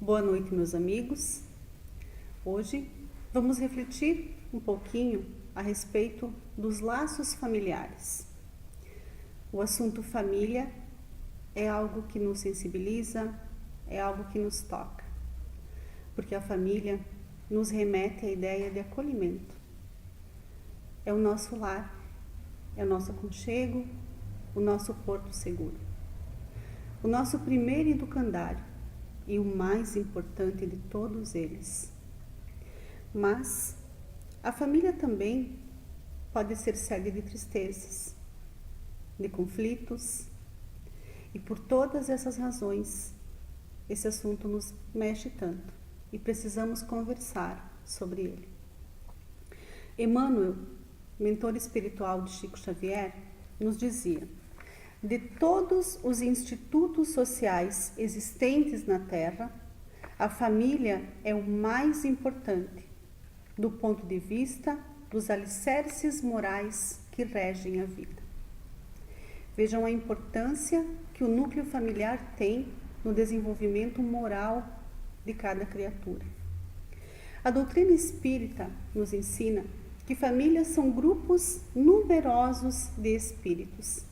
Boa noite, meus amigos. Hoje vamos refletir um pouquinho a respeito dos laços familiares. O assunto família é algo que nos sensibiliza, é algo que nos toca, porque a família nos remete à ideia de acolhimento. É o nosso lar, é o nosso aconchego, o nosso porto seguro. O nosso primeiro educandário e o mais importante de todos eles. Mas a família também pode ser sede de tristezas, de conflitos, e por todas essas razões, esse assunto nos mexe tanto e precisamos conversar sobre ele. Emmanuel, mentor espiritual de Chico Xavier, nos dizia: de todos os institutos sociais existentes na Terra, a família é o mais importante, do ponto de vista dos alicerces morais que regem a vida. Vejam a importância que o núcleo familiar tem no desenvolvimento moral de cada criatura. A doutrina espírita nos ensina que famílias são grupos numerosos de espíritos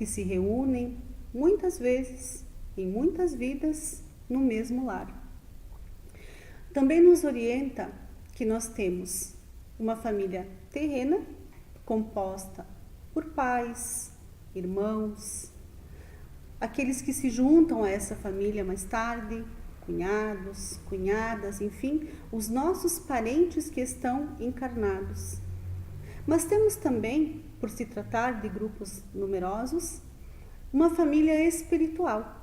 que se reúnem muitas vezes, em muitas vidas, no mesmo lar. Também nos orienta que nós temos uma família terrena composta por pais, irmãos, aqueles que se juntam a essa família mais tarde, cunhados, cunhadas, enfim, os nossos parentes que estão encarnados. Mas temos também, por se tratar de grupos numerosos, uma família espiritual.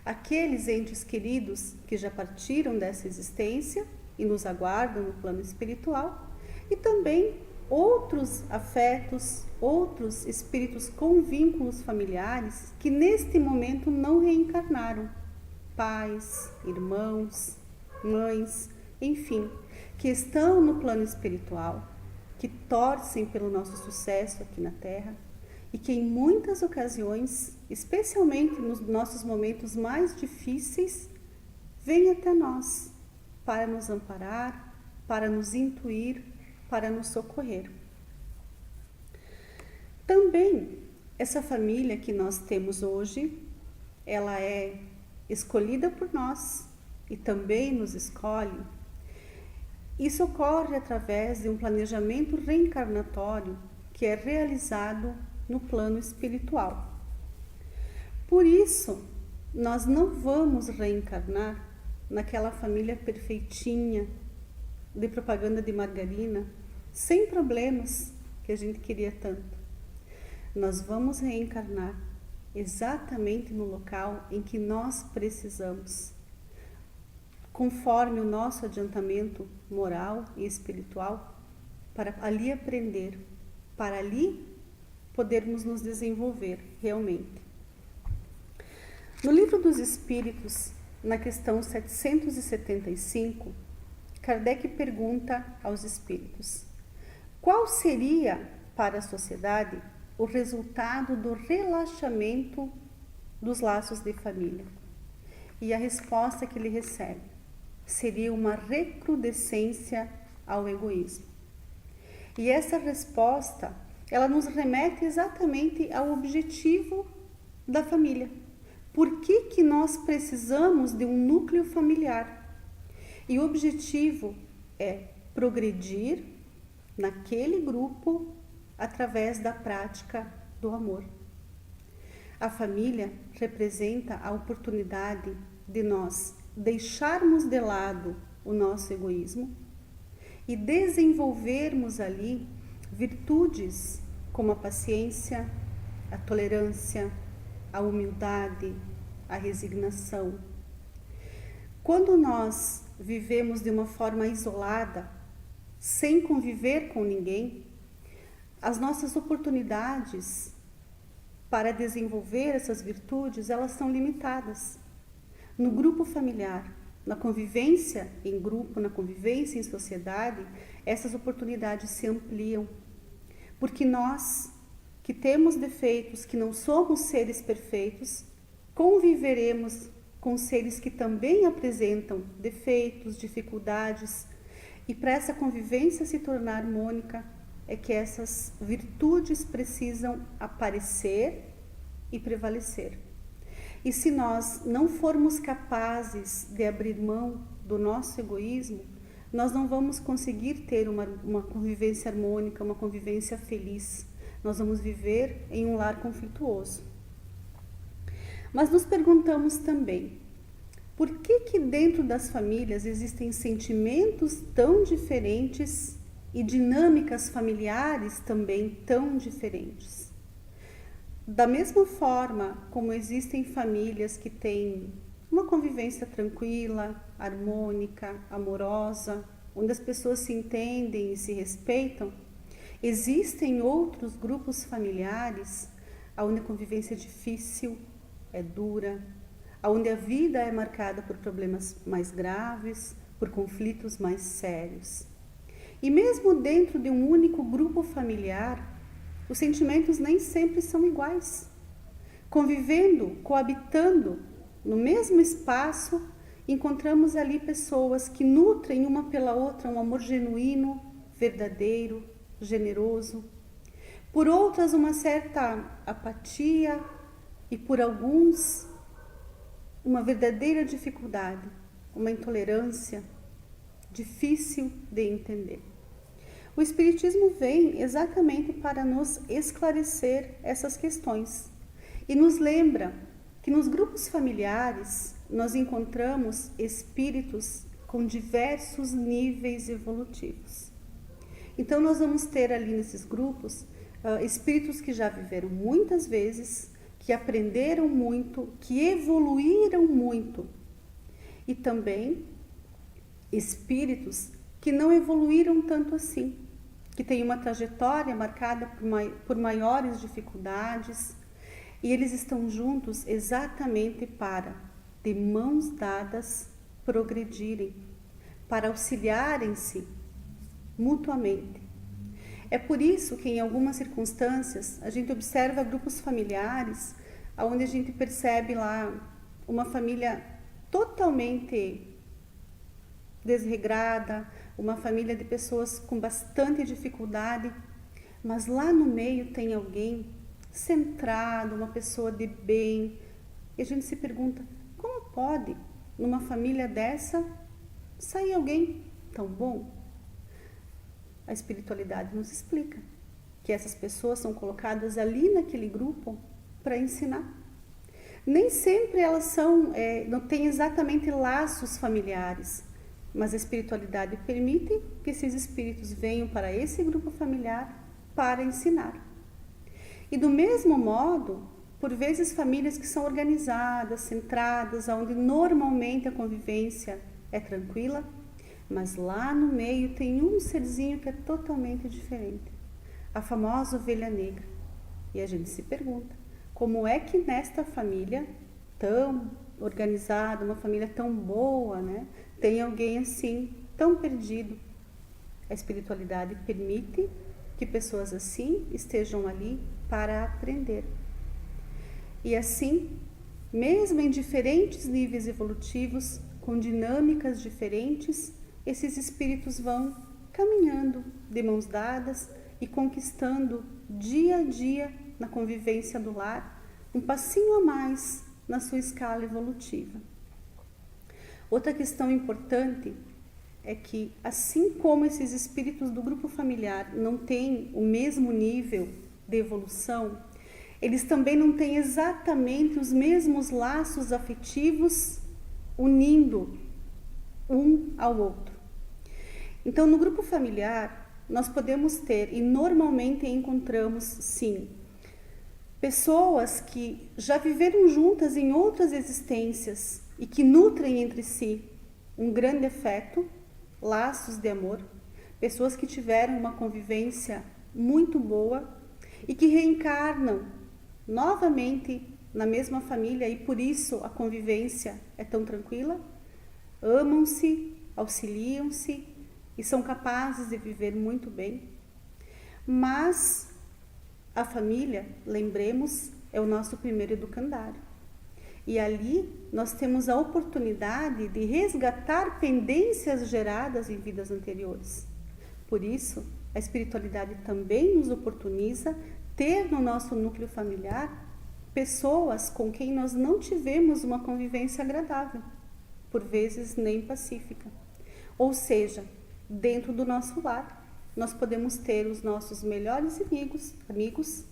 Aqueles entes queridos que já partiram dessa existência e nos aguardam no plano espiritual, e também outros afetos, outros espíritos com vínculos familiares que neste momento não reencarnaram. Pais, irmãos, mães, enfim, que estão no plano espiritual, que torcem pelo nosso sucesso aqui na Terra e que em muitas ocasiões, especialmente nos nossos momentos mais difíceis, vêm até nós para nos amparar, para nos intuir, para nos socorrer. Também essa família que nós temos hoje, ela é escolhida por nós e também nos escolhe. Isso ocorre através de um planejamento reencarnatório que é realizado no plano espiritual. Por isso, nós não vamos reencarnar naquela família perfeitinha de propaganda de margarina, sem problemas que a gente queria tanto. Nós vamos reencarnar exatamente no local em que nós precisamos, conforme o nosso adiantamento moral e espiritual, para ali aprender, para ali podermos nos desenvolver realmente. No Livro dos Espíritos, na questão 775, Kardec pergunta aos espíritos: qual seria para a sociedade o resultado do relaxamento dos laços de família? E a resposta que ele recebe seria uma recrudescência ao egoísmo. E essa resposta, ela nos remete exatamente ao objetivo da família. Por que nós precisamos de um núcleo familiar? E o objetivo é progredir naquele grupo através da prática do amor. A família representa a oportunidade de nós deixarmos de lado o nosso egoísmo e desenvolvermos ali virtudes como a paciência, a tolerância, a humildade, a resignação. Quando nós vivemos de uma forma isolada, sem conviver com ninguém, as nossas oportunidades para desenvolver essas virtudes, elas são limitadas. No grupo familiar, na convivência em grupo, na convivência em sociedade, essas oportunidades se ampliam. Porque nós, que temos defeitos, que não somos seres perfeitos, conviveremos com seres que também apresentam defeitos, dificuldades, e para essa convivência se tornar harmônica é que essas virtudes precisam aparecer e prevalecer. E se nós não formos capazes de abrir mão do nosso egoísmo, nós não vamos conseguir ter uma convivência harmônica, uma convivência feliz. Nós vamos viver em um lar conflituoso. Mas nos perguntamos também, por que dentro das famílias existem sentimentos tão diferentes e dinâmicas familiares também tão diferentes? Da mesma forma como existem famílias que têm uma convivência tranquila, harmônica, amorosa, onde as pessoas se entendem e se respeitam, existem outros grupos familiares onde a convivência é difícil, é dura, onde a vida é marcada por problemas mais graves, por conflitos mais sérios. E mesmo dentro de um único grupo familiar, os sentimentos nem sempre são iguais. Convivendo, coabitando no mesmo espaço, encontramos ali pessoas que nutrem uma pela outra um amor genuíno, verdadeiro, generoso. Por outras, uma certa apatia e por alguns, uma verdadeira dificuldade, uma intolerância difícil de entender. O Espiritismo vem exatamente para nos esclarecer essas questões e nos lembra que nos grupos familiares nós encontramos espíritos com diversos níveis evolutivos. Então nós vamos ter ali nesses grupos espíritos que já viveram muitas vezes, que aprenderam muito, que evoluíram muito, e também espíritos que não evoluíram tanto assim, que têm uma trajetória marcada por maiores dificuldades, e eles estão juntos exatamente para, de mãos dadas, progredirem, para auxiliarem-se mutuamente. É por isso que em algumas circunstâncias a gente observa grupos familiares onde a gente percebe lá uma família totalmente desregrada, uma família de pessoas com bastante dificuldade, mas lá no meio tem alguém centrado, uma pessoa de bem, e a gente se pergunta, como pode numa família dessa sair alguém tão bom? A espiritualidade nos explica que essas pessoas são colocadas ali naquele grupo para ensinar. Nem sempre elas não têm exatamente laços familiares, mas a espiritualidade permite que esses espíritos venham para esse grupo familiar para ensinar. E do mesmo modo, por vezes famílias que são organizadas, centradas, onde normalmente a convivência é tranquila, mas lá no meio tem um serzinho que é totalmente diferente, a famosa ovelha negra. E a gente se pergunta, como é que nesta família tão organizada, uma família tão boa, né, tem alguém assim, tão perdido? A espiritualidade permite que pessoas assim estejam ali para aprender. E assim, mesmo em diferentes níveis evolutivos, com dinâmicas diferentes, esses espíritos vão caminhando de mãos dadas e conquistando dia a dia na convivência do lar um passinho a mais na sua escala evolutiva. Outra questão importante é que, assim como esses espíritos do grupo familiar não têm o mesmo nível de evolução, eles também não têm exatamente os mesmos laços afetivos unindo um ao outro. Então, no grupo familiar, nós podemos ter, e normalmente encontramos, sim, pessoas que já viveram juntas em outras existências e que nutrem entre si um grande afeto, laços de amor, pessoas que tiveram uma convivência muito boa e que reencarnam novamente na mesma família e por isso a convivência é tão tranquila, amam-se, auxiliam-se e são capazes de viver muito bem. Mas a família, lembremos, é o nosso primeiro educandário. E ali nós temos a oportunidade de resgatar pendências geradas em vidas anteriores. Por isso, a espiritualidade também nos oportuniza ter no nosso núcleo familiar pessoas com quem nós não tivemos uma convivência agradável, por vezes nem pacífica. Ou seja, dentro do nosso lar, nós podemos ter os nossos melhores amigos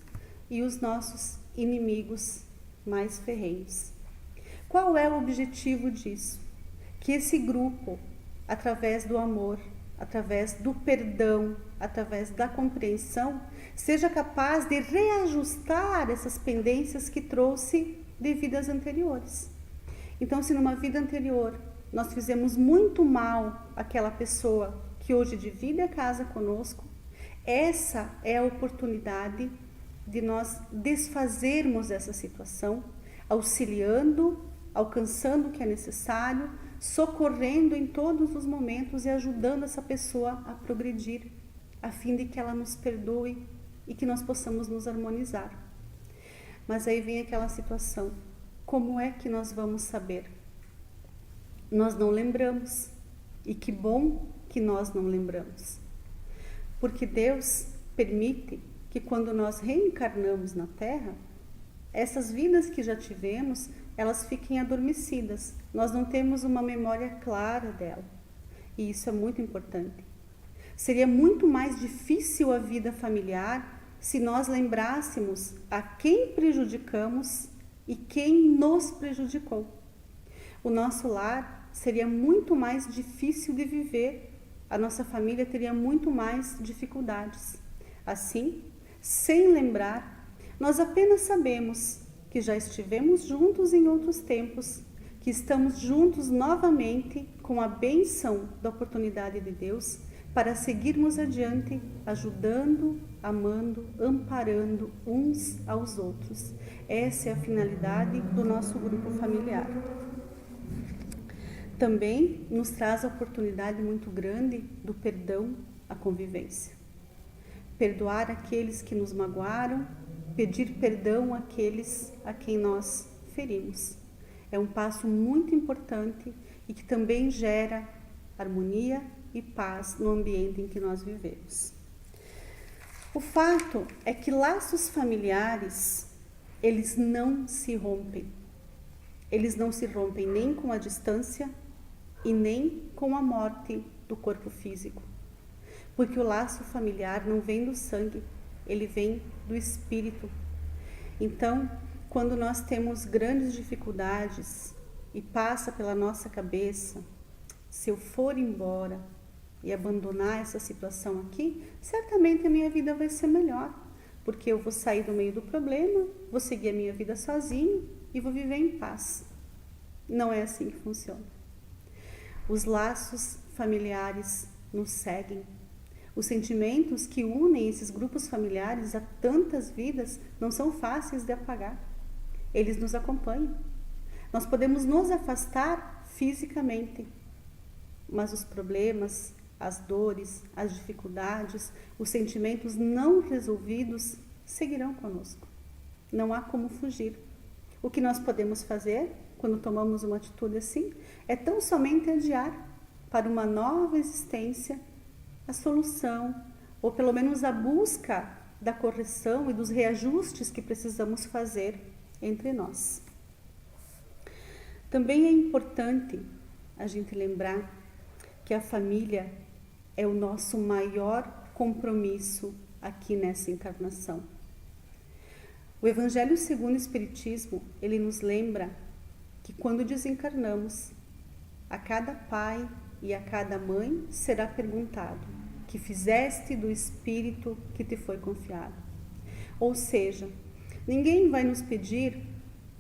e os nossos inimigos mais ferrenhos. Qual é o objetivo disso? Que esse grupo, através do amor, através do perdão, através da compreensão, seja capaz de reajustar essas pendências que trouxe de vidas anteriores. Então, se numa vida anterior nós fizemos muito mal àquela pessoa que hoje divide a casa conosco, essa é a oportunidade de nós desfazermos essa situação, auxiliando, alcançando o que é necessário, socorrendo em todos os momentos e ajudando essa pessoa a progredir, a fim de que ela nos perdoe e que nós possamos nos harmonizar. Mas aí vem aquela situação, como é que nós vamos saber? Nós não lembramos, e que bom que nós não lembramos, porque Deus permite que quando nós reencarnamos na Terra, essas vidas que já tivemos, elas fiquem adormecidas. Nós não temos uma memória clara dela. E isso é muito importante. Seria muito mais difícil a vida familiar se nós lembrássemos a quem prejudicamos e quem nos prejudicou. O nosso lar seria muito mais difícil de viver. A nossa família teria muito mais dificuldades. Assim, sem lembrar, nós apenas sabemos que já estivemos juntos em outros tempos, que estamos juntos novamente com a bênção da oportunidade de Deus para seguirmos adiante, ajudando, amando, amparando uns aos outros. Essa é a finalidade do nosso grupo familiar. Também nos traz a oportunidade muito grande do perdão à convivência. Perdoar aqueles que nos magoaram, pedir perdão àqueles a quem nós ferimos. É um passo muito importante e que também gera harmonia e paz no ambiente em que nós vivemos. O fato é que laços familiares, eles não se rompem. Eles não se rompem nem com a distância e nem com a morte do corpo físico. Porque o laço familiar não vem do sangue, ele vem do espírito. Então, quando nós temos grandes dificuldades e passa pela nossa cabeça, se eu for embora e abandonar essa situação aqui, certamente a minha vida vai ser melhor, porque eu vou sair do meio do problema, vou seguir a minha vida sozinho e vou viver em paz. Não é assim que funciona. Os laços familiares nos seguem. Os sentimentos que unem esses grupos familiares a tantas vidas não são fáceis de apagar. Eles nos acompanham. Nós podemos nos afastar fisicamente, mas os problemas, as dores, as dificuldades, os sentimentos não resolvidos seguirão conosco. Não há como fugir. O que nós podemos fazer quando tomamos uma atitude assim é tão somente adiar para uma nova existência a solução, ou pelo menos a busca da correção e dos reajustes que precisamos fazer entre nós. Também é importante a gente lembrar que a família é o nosso maior compromisso aqui nessa encarnação. O Evangelho segundo o Espiritismo, ele nos lembra que quando desencarnamos, a cada pai e a cada mãe será perguntado: que fizeste do espírito que te foi confiado? Ou seja, ninguém vai nos pedir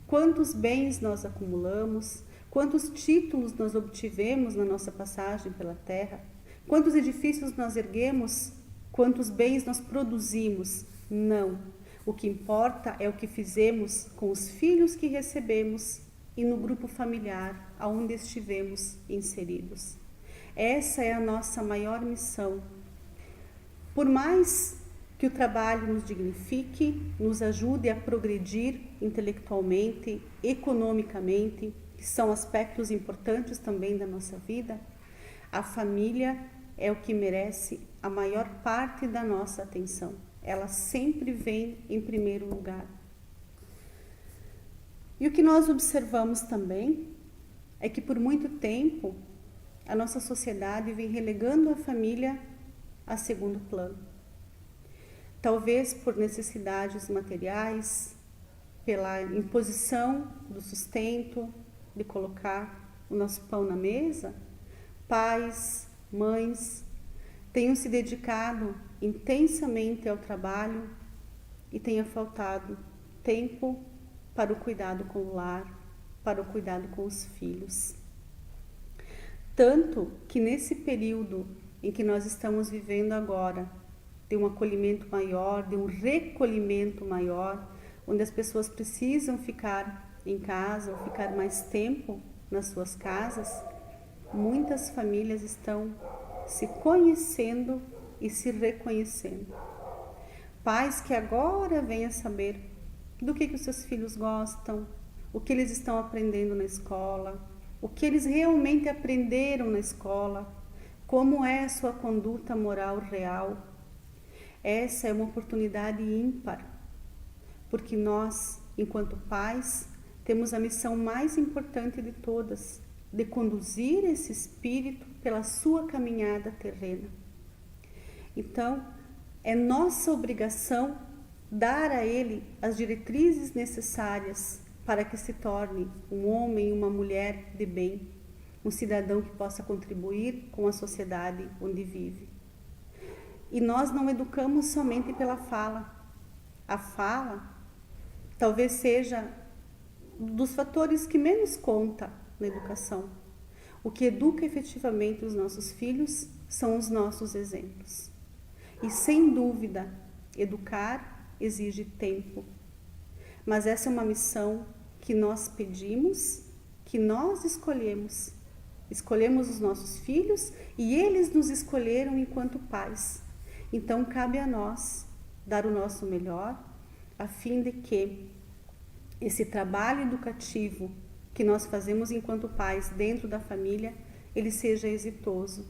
quantos bens nós acumulamos, quantos títulos nós obtivemos na nossa passagem pela terra, quantos edifícios nós erguemos, quantos bens nós produzimos. Não. O que importa é o que fizemos com os filhos que recebemos e no grupo familiar aonde estivemos inseridos. Essa é a nossa maior missão. Por mais que o trabalho nos dignifique, nos ajude a progredir intelectualmente, economicamente, que são aspectos importantes também da nossa vida. A família é o que merece a maior parte da nossa atenção. Ela sempre vem em primeiro lugar. E o que nós observamos também é que por muito tempo a nossa sociedade vem relegando a família a segundo plano. Talvez por necessidades materiais, pela imposição do sustento, de colocar o nosso pão na mesa, pais, mães tenham se dedicado intensamente ao trabalho e tenha faltado tempo para o cuidado com o lar, para o cuidado com os filhos. Tanto que nesse período em que nós estamos vivendo agora, de um acolhimento maior, de um recolhimento maior, onde as pessoas precisam ficar em casa ou ficar mais tempo nas suas casas, muitas famílias estão se conhecendo e se reconhecendo. Pais que agora vêm a saber do que os seus filhos gostam, o que eles estão aprendendo na escola, o que eles realmente aprenderam na escola, como é a sua conduta moral real. Essa é uma oportunidade ímpar, porque nós, enquanto pais, temos a missão mais importante de todas, de conduzir esse espírito pela sua caminhada terrena. Então, é nossa obrigação dar a ele as diretrizes necessárias para que se torne um homem e uma mulher de bem, um cidadão que possa contribuir com a sociedade onde vive. E nós não educamos somente pela fala. A fala talvez seja dos fatores que menos conta na educação. O que educa efetivamente os nossos filhos são os nossos exemplos. E sem dúvida, educar exige tempo. Mas essa é uma missão que nós pedimos, que nós escolhemos. Escolhemos os nossos filhos e eles nos escolheram enquanto pais. Então, cabe a nós dar o nosso melhor, a fim de que esse trabalho educativo que nós fazemos enquanto pais dentro da família, ele seja exitoso.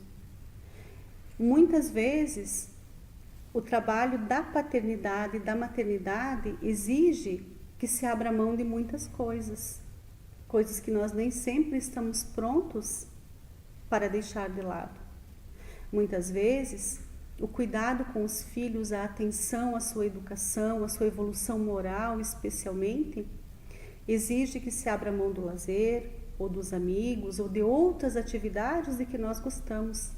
Muitas vezes, o trabalho da paternidade e da maternidade exige que se abra mão de muitas coisas, coisas que nós nem sempre estamos prontos para deixar de lado. Muitas vezes, o cuidado com os filhos, a atenção à sua educação, à sua evolução moral especialmente, exige que se abra mão do lazer, ou dos amigos, ou de outras atividades de que nós gostamos.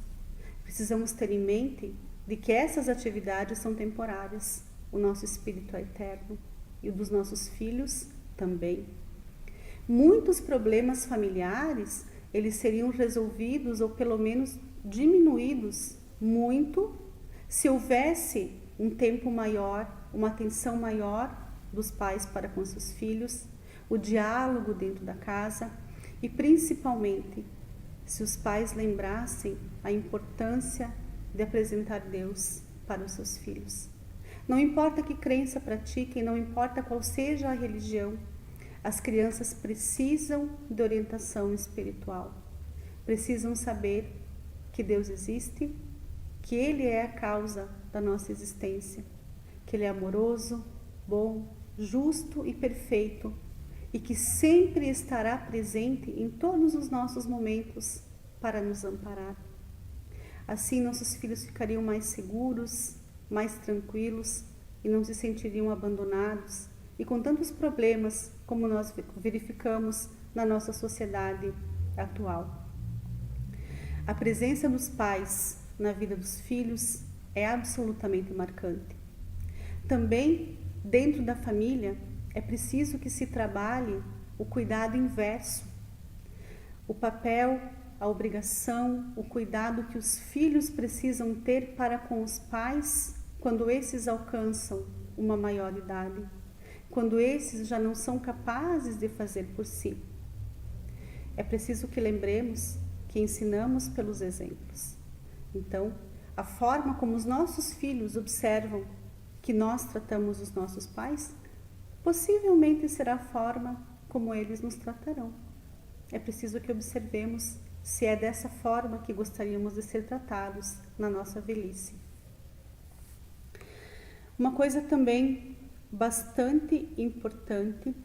Precisamos ter em mente de que essas atividades são temporárias. O nosso espírito é eterno e o dos nossos filhos também. Muitos problemas familiares, eles seriam resolvidos ou pelo menos diminuídos muito se houvesse um tempo maior, uma atenção maior dos pais para com seus filhos, o diálogo dentro da casa e principalmente se os pais lembrassem a importância de apresentar Deus para os seus filhos. Não importa que crença pratiquem, não importa qual seja a religião, as crianças precisam de orientação espiritual. Precisam saber que Deus existe, que Ele é a causa da nossa existência, que Ele é amoroso, bom, justo e perfeito e que sempre estará presente em todos os nossos momentos para nos amparar. Assim, nossos filhos ficariam mais seguros, mais tranquilos e não se sentiriam abandonados e com tantos problemas como nós verificamos na nossa sociedade atual. A presença dos pais na vida dos filhos é absolutamente marcante. Também, dentro da família, é preciso que se trabalhe o cuidado inverso. O papel, a obrigação, o cuidado que os filhos precisam ter para com os pais quando esses alcançam uma maior idade, quando esses já não são capazes de fazer por si. É preciso que lembremos que ensinamos pelos exemplos. Então, a forma como os nossos filhos observam que nós tratamos os nossos pais, possivelmente será a forma como eles nos tratarão. É preciso que observemos se é dessa forma que gostaríamos de ser tratados na nossa velhice. Uma coisa também bastante importante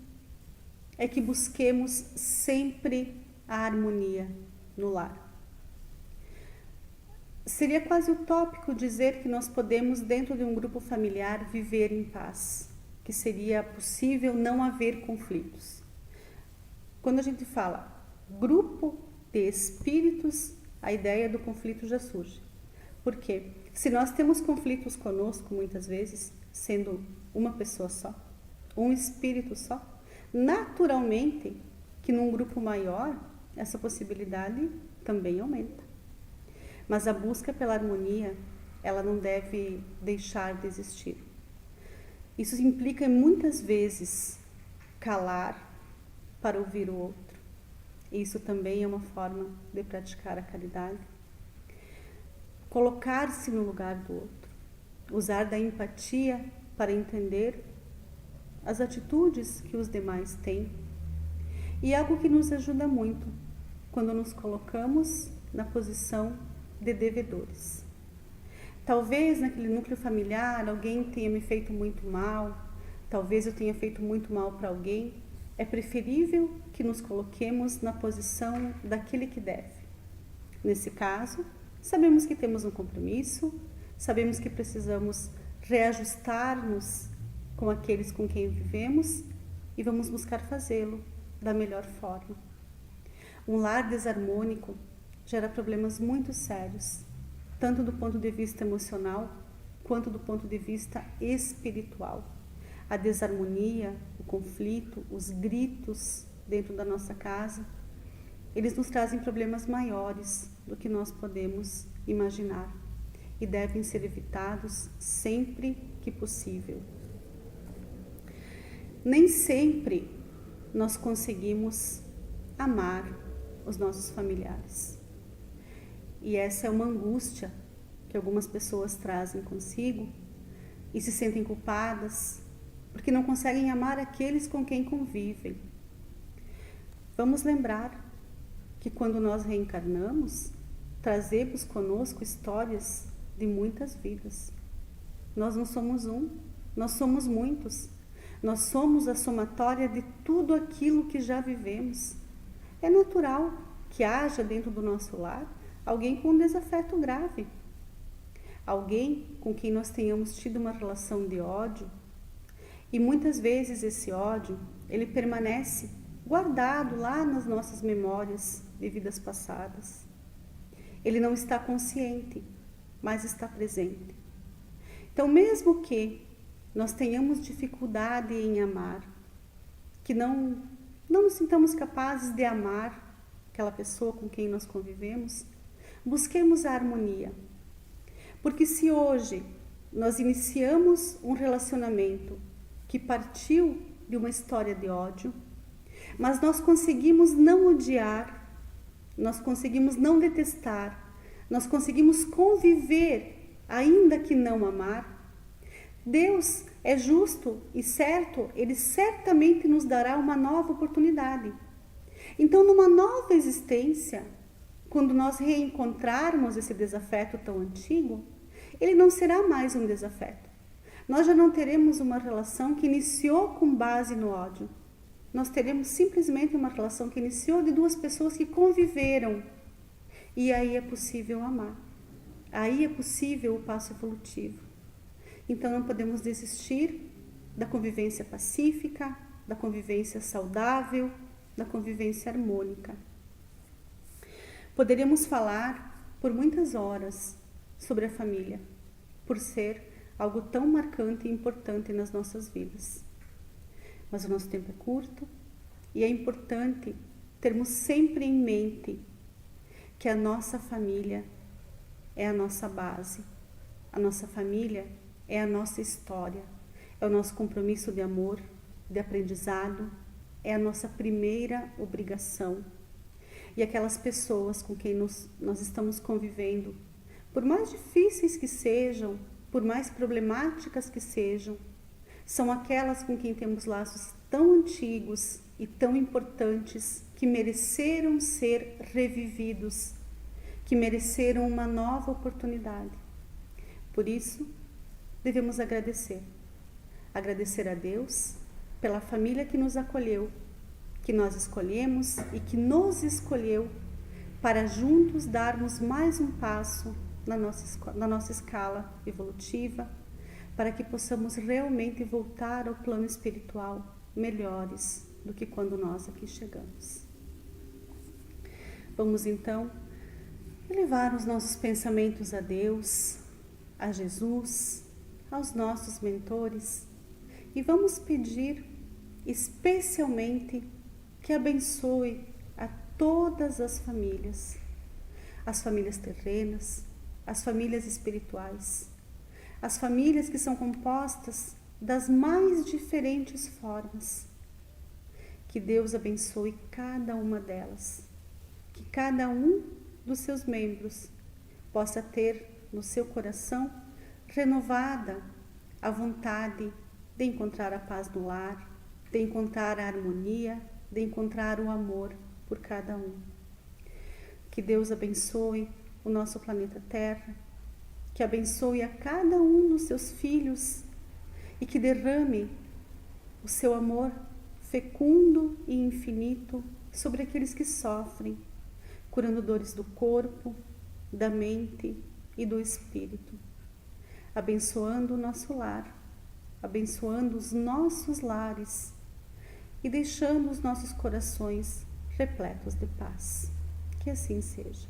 é que busquemos sempre a harmonia no lar. Seria quase utópico dizer que nós podemos, dentro de um grupo familiar, viver em paz, que seria possível não haver conflitos. Quando a gente fala grupo de espíritos, a ideia do conflito já surge. Por quê? Se nós temos conflitos conosco, muitas vezes, sendo uma pessoa só, um espírito só, naturalmente que num grupo maior, essa possibilidade também aumenta. Mas a busca pela harmonia, ela não deve deixar de existir. Isso implica muitas vezes calar para ouvir o outro. Isso também é uma forma de praticar a caridade. Colocar-se no lugar do outro. Usar da empatia para entender as atitudes que os demais têm. E algo que nos ajuda muito quando nos colocamos na posição de devedores. Talvez naquele núcleo familiar alguém tenha me feito muito mal, talvez eu tenha feito muito mal para alguém. É preferível que nos coloquemos na posição daquele que deve. Nesse caso, sabemos que temos um compromisso, sabemos que precisamos reajustar-nos com aqueles com quem vivemos e vamos buscar fazê-lo da melhor forma. Um lar desarmônico gera problemas muito sérios, tanto do ponto de vista emocional quanto do ponto de vista espiritual. A desarmonia, o conflito, os gritos dentro da nossa casa, eles nos trazem problemas maiores do que nós podemos imaginar e devem ser evitados sempre que possível. Nem sempre nós conseguimos amar os nossos familiares. E essa é uma angústia que algumas pessoas trazem consigo e se sentem culpadas porque não conseguem amar aqueles com quem convivem. Vamos lembrar que quando nós reencarnamos, trazemos conosco histórias de muitas vidas. Nós não somos um, nós somos muitos. Nós somos a somatória de tudo aquilo que já vivemos. É natural que haja dentro do nosso lar alguém com um desafeto grave, alguém com quem nós tenhamos tido uma relação de ódio, e muitas vezes esse ódio, ele permanece guardado lá nas nossas memórias de vidas passadas. Ele não está consciente, mas está presente. Então, mesmo que nós tenhamos dificuldade em amar, que não nos sintamos capazes de amar aquela pessoa com quem nós convivemos, busquemos a harmonia. Porque se hoje nós iniciamos um relacionamento que partiu de uma história de ódio, mas nós conseguimos não odiar, nós conseguimos não detestar, nós conseguimos conviver, ainda que não amar, Deus é justo e certo, Ele certamente nos dará uma nova oportunidade. Então, numa nova existência, quando nós reencontrarmos esse desafeto tão antigo, ele não será mais um desafeto. Nós já não teremos uma relação que iniciou com base no ódio. Nós teremos simplesmente uma relação que iniciou de duas pessoas que conviveram. E aí é possível amar. Aí é possível o passo evolutivo. Então não podemos desistir da convivência pacífica, da convivência saudável, da convivência harmônica. Poderíamos falar por muitas horas sobre a família, por ser algo tão marcante e importante nas nossas vidas. Mas o nosso tempo é curto e é importante termos sempre em mente que a nossa família é a nossa base. A nossa família é a nossa história, é o nosso compromisso de amor, de aprendizado, é a nossa primeira obrigação. E aquelas pessoas com quem nós estamos convivendo, por mais difíceis que sejam, por mais problemáticas que sejam, são aquelas com quem temos laços tão antigos e tão importantes que mereceram ser revividos, que mereceram uma nova oportunidade. Por isso, devemos agradecer. Agradecer a Deus pela família que nos acolheu, que nós escolhemos e que nos escolheu para juntos darmos mais um passo na nossa escala evolutiva, para que possamos realmente voltar ao plano espiritual melhores do que quando nós aqui chegamos. Vamos então elevar os nossos pensamentos a Deus, a Jesus, aos nossos mentores e vamos pedir especialmente que abençoe a todas as famílias terrenas, as famílias espirituais, as famílias que são compostas das mais diferentes formas. Que Deus abençoe cada uma delas, que cada um dos seus membros possa ter no seu coração renovada a vontade de encontrar a paz no lar, de encontrar a harmonia, de encontrar o amor por cada um. Que Deus abençoe o nosso planeta Terra, que abençoe a cada um dos seus filhos e que derrame o seu amor fecundo e infinito sobre aqueles que sofrem, curando dores do corpo, da mente e do espírito, abençoando o nosso lar, abençoando os nossos lares e deixando os nossos corações repletos de paz. Que assim seja.